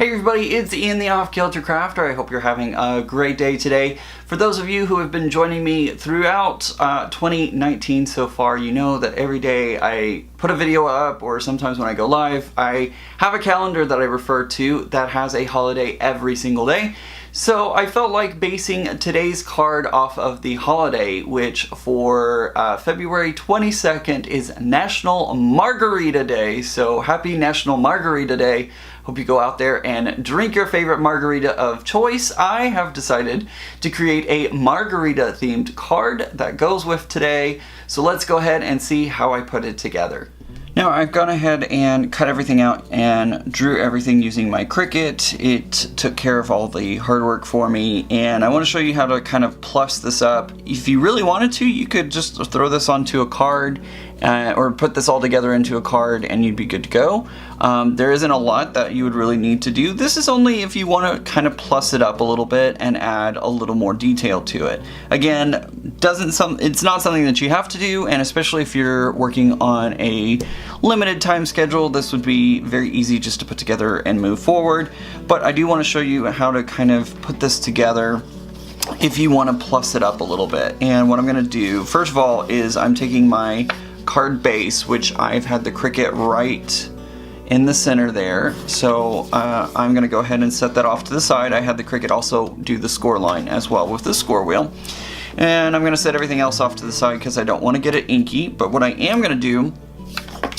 Hey everybody, it's Ian the Off Kilter Crafter. I hope you're having a great day today. For those of you who have been joining me throughout 2019 so far, you know that every day I put a video up, or sometimes when I go live, I have a calendar that I refer to that has a holiday every single day. So I felt like basing today's card off of the holiday, which for February 22nd is National Margarita Day. So happy National Margarita Day. Hope you go out there and drink your favorite margarita of choice. I have decided to create a margarita themed card that goes with today. So let's go ahead and see how I put it together. Now I've gone ahead and cut everything out and drew everything using my Cricut. It took care of all the hard work for me, and I want to show you how to kind of plus this up. If you really wanted to, you could just throw this onto a card or put this all together into a card and you'd be good to go. There isn't a lot that you would really need to do. This is only if you want to kind of plus it up a little bit and add a little more detail to it. Again, it's not something that you have to do, and especially if you're working on a limited time schedule, this would be very easy just to put together and move forward. But I do want to show you how to kind of put this together if you want to plus it up a little bit. And what I'm going to do, first of all, is I'm taking my card base, which I've had the Cricut right in the center there. So I'm going to go ahead and set that off to the side. I had the Cricut also do the score line as well with the score wheel. And I'm going to set everything else off to the side because I don't want to get it inky. But what I am going to do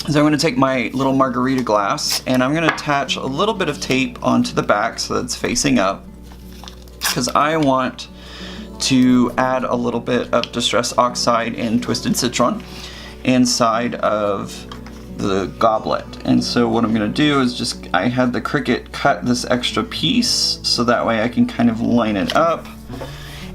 is I'm going to take my little margarita glass and I'm going to attach a little bit of tape onto the back so that it's facing up, because I want to add a little bit of Distress Oxide and Twisted Citron inside of the goblet. And so what I'm going to do is I had the Cricut cut this extra piece so that way I can kind of line it up.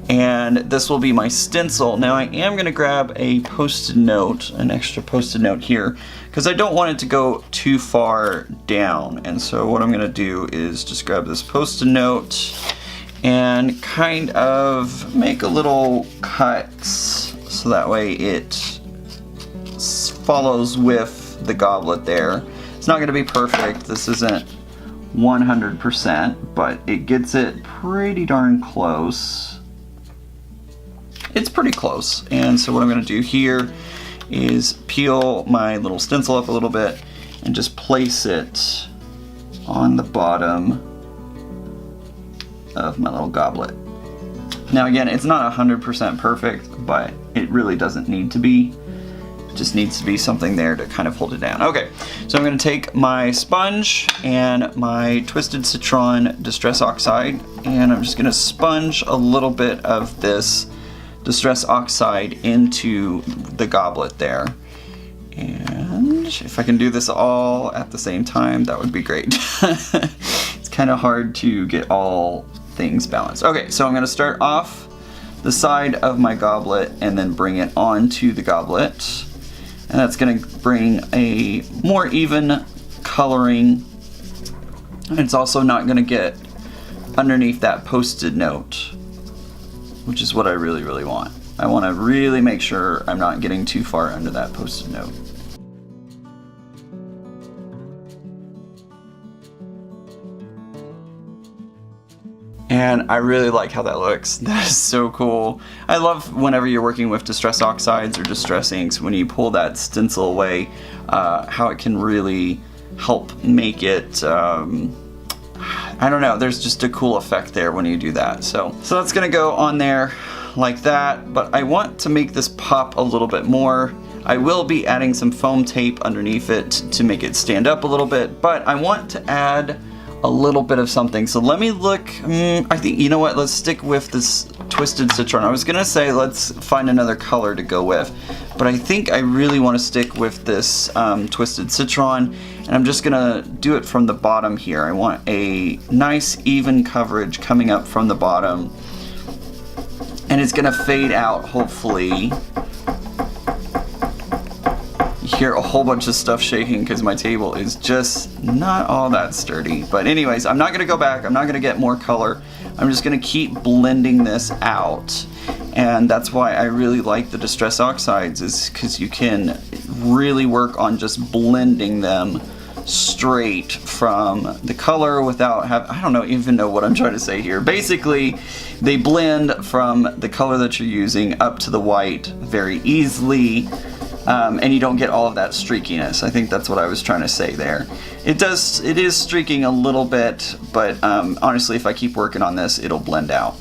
And this will be my stencil. Now I am going to grab a post-it note, an extra post-it note here, because I don't want it to go too far down. And so what I'm going to do is just grab this post-it note and kind of make a little cuts so that way it follows with the goblet there. It's not going to be perfect. This isn't 100%, but it gets it pretty darn close. It's pretty close. And so what I'm going to do here is peel my little stencil up a little bit and just place it on the bottom of my little goblet. Now again, it's not 100% perfect, but it really doesn't need to be. It just needs to be something there to kind of hold it down. Okay, so I'm going to take my sponge and my Twisted Citron Distress Oxide, and I'm just going to sponge a little bit of this Distress Oxide into the goblet there. And if I can do this all at the same time, that would be great. It's kind of hard to get all things balanced. Okay, so I'm going to start off the side of my goblet and then bring it onto the goblet. And that's going to bring a more even coloring. And it's also not going to get underneath that post-it note, which is what I really, really want. I want to really make sure I'm not getting too far under that post-it note. And I really like how that looks. That is so cool. I love whenever you're working with Distress Oxides or Distress Inks, when you pull that stencil away, how it can really help make it, I don't know, there's just a cool effect there when you do that. So that's gonna go on there like that, but I want to make this pop a little bit more. I will be adding some foam tape underneath it to make it stand up a little bit, but I want to add a little bit of something. So let me look, I think, you know what, let's stick with this Twisted Citron. I was gonna say let's find another color to go with, but I think I really want to stick with this Twisted Citron, and I'm just gonna do it from the bottom here. I want a nice even coverage coming up from the bottom, and it's gonna fade out hopefully. Hear a whole bunch of stuff shaking because my table is just not all that sturdy. But anyways, I'm not going to go back. I'm not going to get more color. I'm just going to keep blending this out. And that's why I really like the Distress Oxides, is because you can really work on just blending them straight from the color without I don't even know what I'm trying to say here. Basically, they blend from the color that you're using up to the white very easily, and you don't get all of that streakiness. I think that's what I was trying to say there. It is streaking a little bit, but honestly, if I keep working on this, it'll blend out.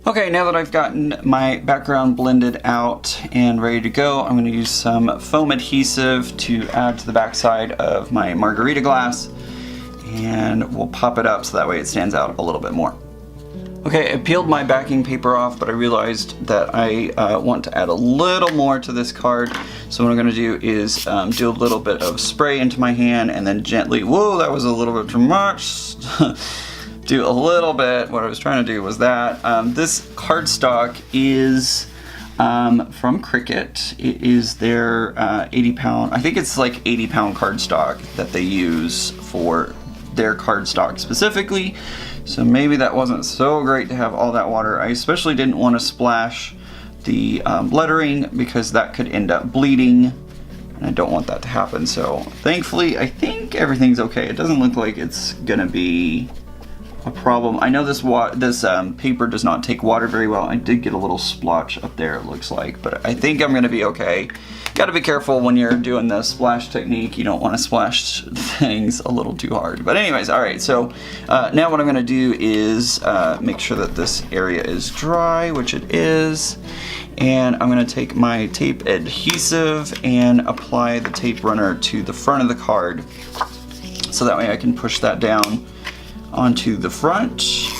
Okay, now that I've gotten my background blended out and ready to go, I'm going to use some foam adhesive to add to the backside of my Margarita glass, and we'll pop it up so that way it stands out a little bit more. Okay, I peeled my backing paper off, but I realized that I want to add a little more to this card. So what I'm going to do is do a little bit of spray into my hand and then gently, whoa, that was a little bit too much. Do a little bit. What I was trying to do was that. This cardstock is from Cricut. It is their 80-pound, I think it's like 80-pound cardstock that they use for their cardstock specifically. So maybe that wasn't so great to have all that water. I especially didn't want to splash the lettering because that could end up bleeding, and I don't want that to happen. So thankfully, I think everything's okay. It doesn't look like it's gonna be a problem. I know this paper does not take water very well. I did get a little splotch up there, it looks like, but I think I'm gonna be okay. Got to be careful when you're doing the splash technique. You don't want to splash things a little too hard. But anyways, all right, so now what I'm gonna do is make sure that this area is dry, which it is, and I'm gonna take my tape adhesive and apply the tape runner to the front of the card, so that way I can push that down onto the front.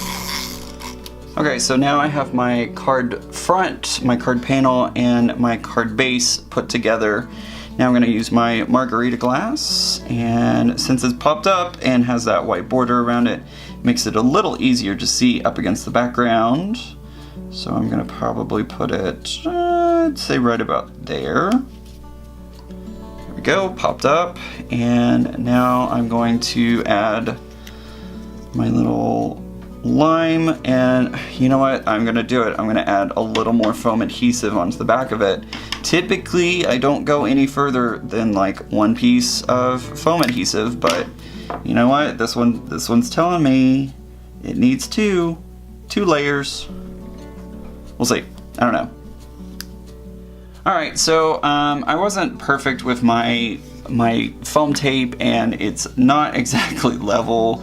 Okay, so now I have my card front, my card panel, and my card base put together. Now I'm going to use my Margarita glass, and since it's popped up and has that white border around it, makes it a little easier to see up against the background. So I'm going to probably put it, I'd say right about there. There we go, popped up, and now I'm going to add my little lime, and you know what, I'm gonna do it. I'm gonna add a little more foam adhesive onto the back of it. Typically I don't go any further than like one piece of foam adhesive, but you know what, this one's telling me it needs two layers. We'll see, I don't know. Alright, so I wasn't perfect with my foam tape, and it's not exactly level,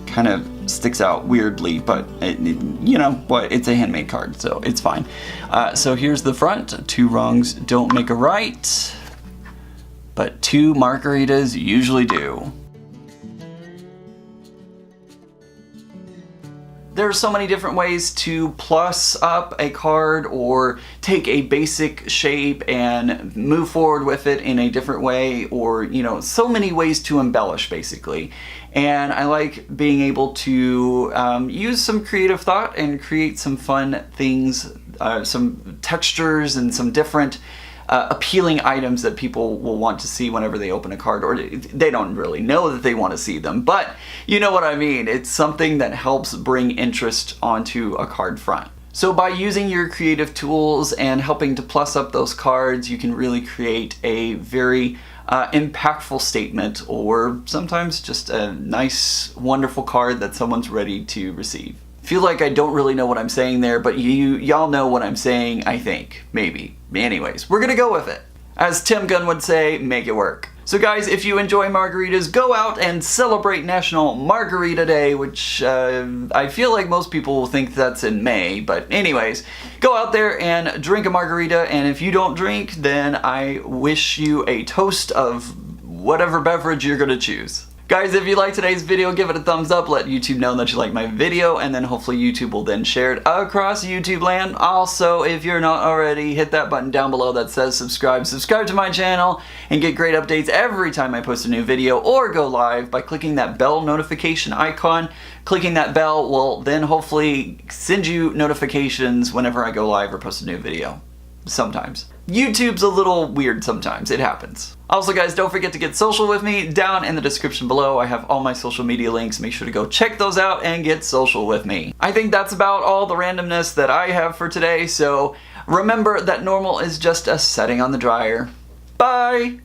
kind of sticks out weirdly, but you know what, it's a handmade card, so it's fine. So here's the front. Two wrongs don't make a right, but two margaritas usually do. There are so many different ways to plus up a card or take a basic shape and move forward with it in a different way, or, you know, so many ways to embellish basically. And I like being able to use some creative thought and create some fun things, some textures and some different appealing items that people will want to see whenever they open a card, or they don't really know that they want to see them, but you know what I mean. It's something that helps bring interest onto a card front. So by using your creative tools and helping to plus up those cards, you can really create a very impactful statement, or sometimes just a nice, wonderful card that someone's ready to receive. Feel like I don't really know what I'm saying there, but y'all know what I'm saying, I think. Maybe. Anyways, we're gonna go with it. As Tim Gunn would say, make it work. So guys, if you enjoy margaritas, go out and celebrate National Margarita Day, which I feel like most people will think that's in May, but anyways, go out there and drink a margarita, and if you don't drink, then I wish you a toast of whatever beverage you're gonna choose. Guys, if you liked today's video, give it a thumbs up, let YouTube know that you like my video, and then hopefully YouTube will then share it across YouTube land. Also, if you're not already, hit that button down below that says subscribe. Subscribe to my channel and get great updates every time I post a new video or go live by clicking that bell notification icon. Clicking that bell will then hopefully send you notifications whenever I go live or post a new video. Sometimes. YouTube's a little weird sometimes, it happens. Also guys, don't forget to get social with me. Down in the description below I have all my social media links. Make sure to go check those out and get social with me. I think that's about all the randomness that I have for today, so remember that normal is just a setting on the dryer. Bye!